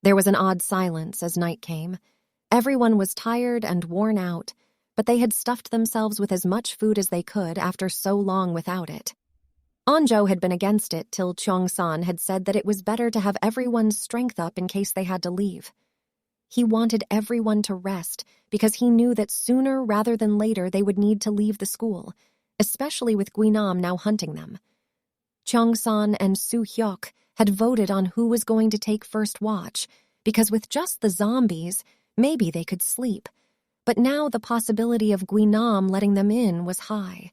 There was an odd silence as night came. Everyone was tired and worn out, but they had stuffed themselves with as much food as they could after so long without it. Onjo had been against it till Cheong-san had said that it was better to have everyone's strength up in case they had to leave. He wanted everyone to rest because he knew that sooner rather than later they would need to leave the school, especially with Guinam now hunting them. Cheong-san and Soo-hyuk had voted on who was going to take first watch, because with just the zombies, maybe they could sleep. But now the possibility of Guinam letting them in was high.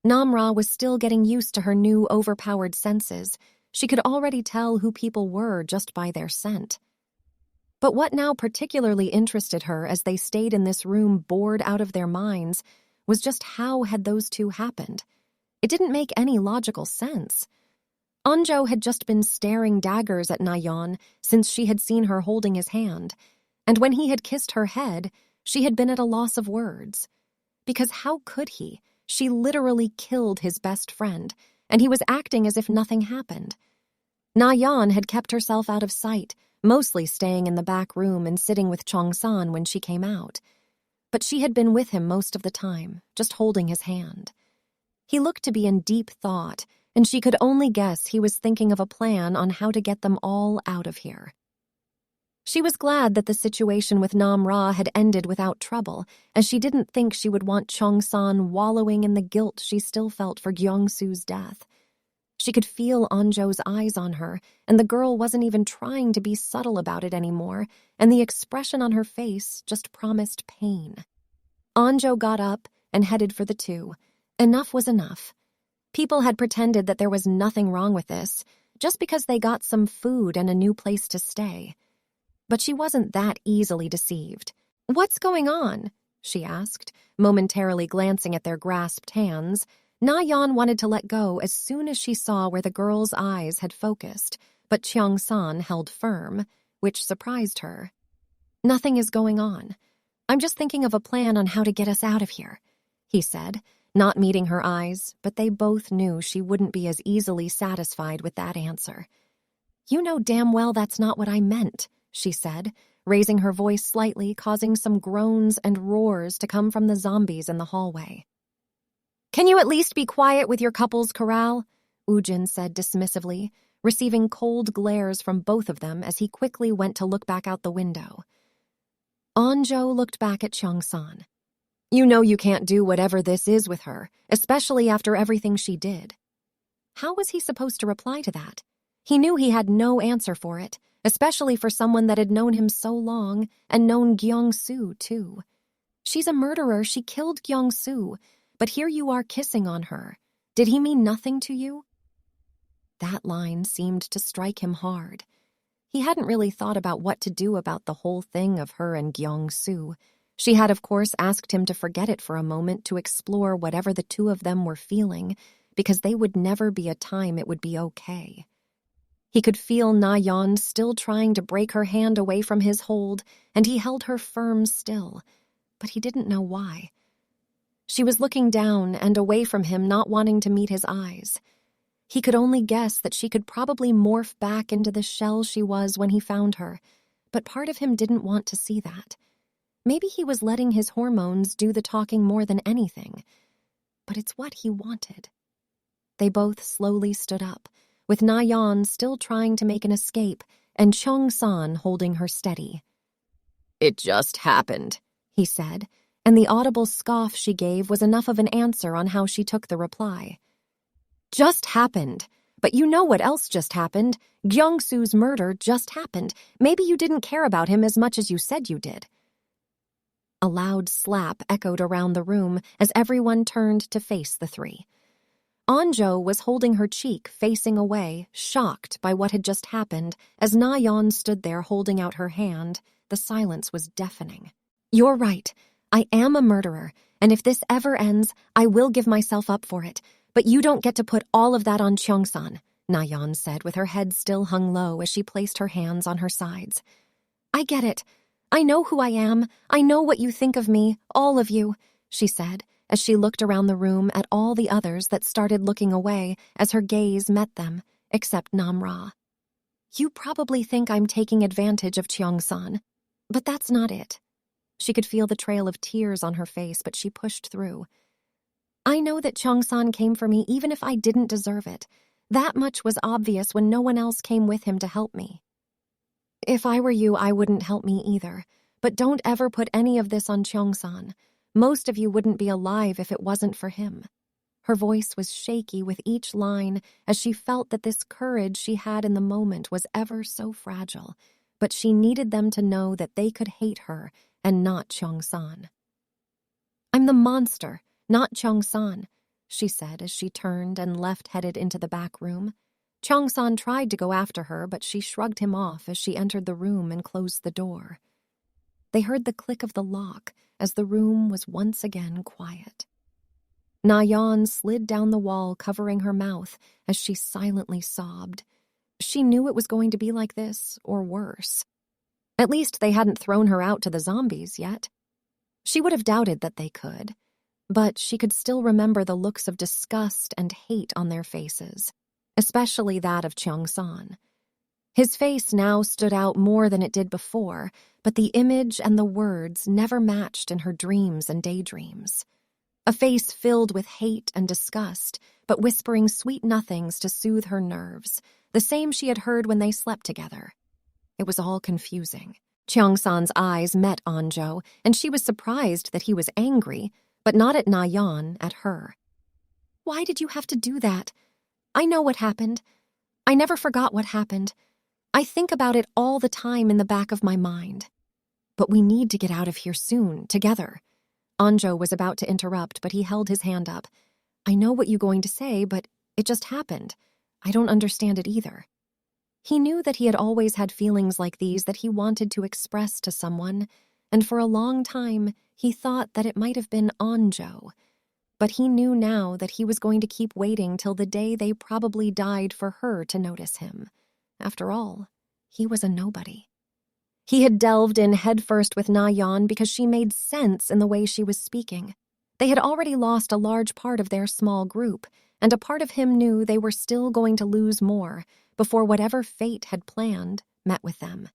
Namra was still getting used to her new overpowered senses. She could already tell who people were just by their scent. But what now particularly interested her as they stayed in this room bored out of their minds was just how had those two happened. It didn't make any logical sense. Onjo had just been staring daggers at Na-Yeon since she had seen her holding his hand, and when he had kissed her head, she had been at a loss of words. Because how could he? She literally killed his best friend, and he was acting as if nothing happened. Na-Yeon had kept herself out of sight, mostly staying in the back room and sitting with Cheong-san when she came out. But she had been with him most of the time, just holding his hand. He looked to be in deep thought, and she could only guess he was thinking of a plan on how to get them all out of here. She was glad that the situation with Nam-ra had ended without trouble, as she didn't think she would want Cheong-san wallowing in the guilt she still felt for Gyeong-soo's death. She could feel Onjo's eyes on her, and the girl wasn't even trying to be subtle about it anymore, and the expression on her face just promised pain. Onjo got up and headed for the two. Enough was enough. People had pretended that there was nothing wrong with this, just because they got some food and a new place to stay. But she wasn't that easily deceived. "What's going on?" she asked, momentarily glancing at their grasped hands. Na-Yeon wanted to let go as soon as she saw where the girl's eyes had focused, but Cheong-san held firm, which surprised her. "Nothing is going on. I'm just thinking of a plan on how to get us out of here," he said, not meeting her eyes, but they both knew she wouldn't be as easily satisfied with that answer. "You know damn well that's not what I meant," she said, raising her voice slightly, causing some groans and roars to come from the zombies in the hallway. "Can you at least be quiet with your couple's corral?" Woojin said dismissively, receiving cold glares from both of them as he quickly went to look back out the window. Onjo looked back at Cheong-san. "You know you can't do whatever this is with her, especially after everything she did." How was he supposed to reply to that? He knew he had no answer for it, especially for someone that had known him so long and known Gyeong-soo, too. She's a murderer, she killed Gyeong-soo, but here you are kissing on her. Did he mean nothing to you? That line seemed to strike him hard. He hadn't really thought about what to do about the whole thing of her and Gyeong-soo. She had, of course, asked him to forget it for a moment to explore whatever the two of them were feeling, because they would never be a time it would be okay. He could feel Na-Yeon still trying to break her hand away from his hold, and he held her firm still, but he didn't know why. She was looking down and away from him, not wanting to meet his eyes. He could only guess that she could probably morph back into the shell she was when he found her, but part of him didn't want to see that. Maybe he was letting his hormones do the talking more than anything, but it's what he wanted. They both slowly stood up, with Na-Yeon still trying to make an escape and Cheong-san holding her steady. "It just happened," he said, and the audible scoff she gave was enough of an answer on how she took the reply. "Just happened. But you know what else just happened? Gyeong-soo's murder just happened. Maybe you didn't care about him as much as you said you did." A loud slap echoed around the room as everyone turned to face the three. Onjo was holding her cheek, facing away, shocked by what had just happened, as Na-Yeon stood there holding out her hand. The silence was deafening. "You're right. I am a murderer, and if this ever ends, I will give myself up for it. But you don't get to put all of that on Cheong-san," Na-Yeon said with her head still hung low as she placed her hands on her sides. "I get it. I know who I am. I know what you think of me, all of you," she said, as she looked around the room at all the others that started looking away as her gaze met them, except Nam-ra. You probably think I'm taking advantage of Cheong-san, but that's not it. She could feel the trail of tears on her face, but she pushed through. I know that Cheong-san came for me even if I didn't deserve it. That much was obvious when no one else came with him to help me. If I were you, I wouldn't help me either. But don't ever put any of this on Cheong-san. Most of you wouldn't be alive if it wasn't for him. Her voice was shaky with each line as she felt that this courage she had in the moment was ever so fragile, but she needed them to know that they could hate her and not Cheong-san. I'm the monster, not Cheong-san, she said as she turned and left headed into the back room. Cheong-san tried to go after her, but she shrugged him off as she entered the room and closed the door. They heard the click of the lock as the room was once again quiet. Na-Yeon slid down the wall, covering her mouth as she silently sobbed. She knew it was going to be like this, or worse. At least they hadn't thrown her out to the zombies yet. She would have doubted that they could, but she could still remember the looks of disgust and hate on their faces, especially that of Cheong-san. His face now stood out more than it did before, but the image and the words never matched in her dreams and daydreams. A face filled with hate and disgust, but whispering sweet nothings to soothe her nerves, the same she had heard when they slept together. It was all confusing. Cheong-san's eyes met Anjo, and she was surprised that he was angry, but not at Na-Yeon, at her. Why did you have to do that? I know what happened. I never forgot what happened. I think about it all the time in the back of my mind. But we need to get out of here soon, together. Anjo was about to interrupt, but he held his hand up. I know what you're going to say, but it just happened. I don't understand it either. He knew that he had always had feelings like these that he wanted to express to someone, and for a long time he thought that it might have been Anjo. But he knew now that he was going to keep waiting till the day they probably died for her to notice him. After all, he was a nobody. He had delved in headfirst with Na-Yeon because she made sense in the way she was speaking. They had already lost a large part of their small group, and a part of him knew they were still going to lose more before whatever fate had planned met with them.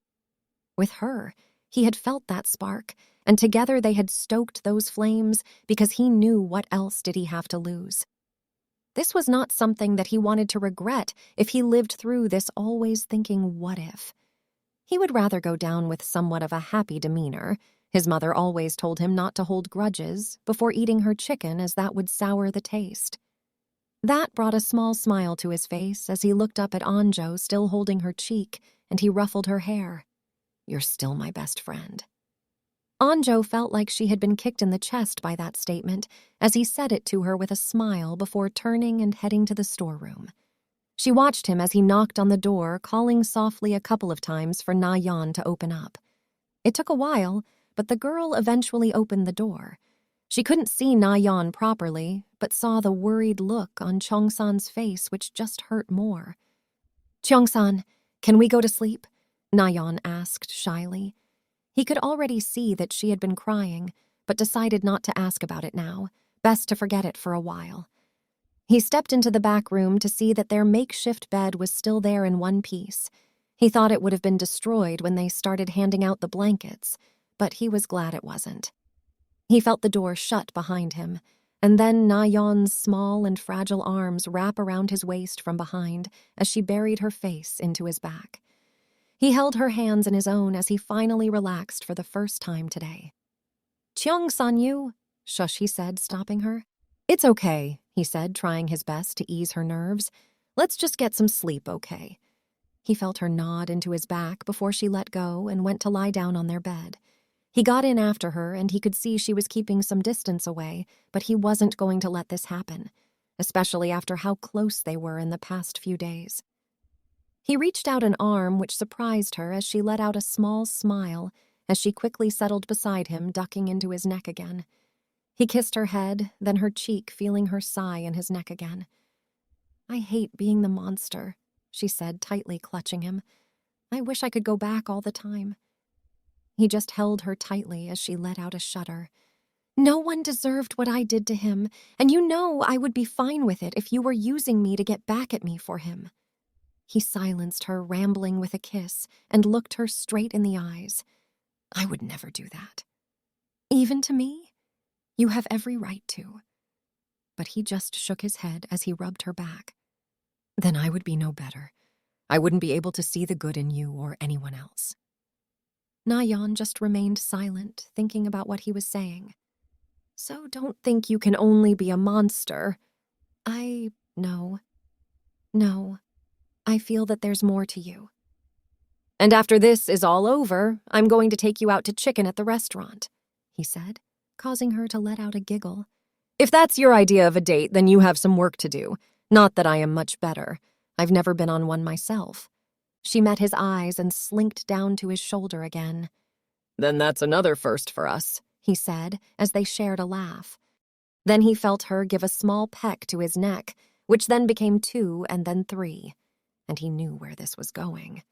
With her, he had felt that spark, and together they had stoked those flames because he knew what else did he have to lose. This was not something that he wanted to regret if he lived through this always thinking what if. He would rather go down with somewhat of a happy demeanor. His mother always told him not to hold grudges before eating her chicken, as that would sour the taste. That brought a small smile to his face as he looked up at Anjo still holding her cheek, and he ruffled her hair. You're still my best friend. Anjo felt like she had been kicked in the chest by that statement as he said it to her with a smile before turning and heading to the storeroom. She watched him as he knocked on the door, calling softly a couple of times for Na-Yeon to open up. It took a while, but the girl eventually opened the door. She couldn't see Na-Yeon properly, but saw the worried look on Cheong-san's face, which just hurt more. Cheong-san, can we go to sleep? Na-Yeon asked shyly. He could already see that she had been crying, but decided not to ask about it now, best to forget it for a while. He stepped into the back room to see that their makeshift bed was still there in one piece. He thought it would have been destroyed when they started handing out the blankets, but he was glad it wasn't. He felt the door shut behind him, and then Na-Yeon's small and fragile arms wrap around his waist from behind as she buried her face into his back. He held her hands in his own as he finally relaxed for the first time today. Cheong-san, shush, he said, stopping her. It's okay, he said, trying his best to ease her nerves. Let's just get some sleep, okay? He felt her nod into his back before she let go and went to lie down on their bed. He got in after her, and he could see she was keeping some distance away, but he wasn't going to let this happen, especially after how close they were in the past few days. He reached out an arm, which surprised her as she let out a small smile as she quickly settled beside him, ducking into his neck again. He kissed her head, then her cheek, feeling her sigh in his neck again. I hate being the monster, she said, tightly clutching him. I wish I could go back all the time. He just held her tightly as she let out a shudder. No one deserved what I did to him, and you know I would be fine with it if you were using me to get back at me for him. He silenced her, rambling with a kiss, and looked her straight in the eyes. I would never do that. Even to me? You have every right to. But he just shook his head as he rubbed her back. Then I would be no better. I wouldn't be able to see the good in you or anyone else. Na-Yeon just remained silent, thinking about what he was saying. So don't think you can only be a monster. No. I feel that there's more to you. And after this is all over, I'm going to take you out to chicken at the restaurant, he said, causing her to let out a giggle. If that's your idea of a date, then you have some work to do. Not that I am much better. I've never been on one myself. She met his eyes and slinked down to his shoulder again. Then that's another first for us, he said, as they shared a laugh. Then he felt her give a small peck to his neck, which then became 2 and then 3, and he knew where this was going.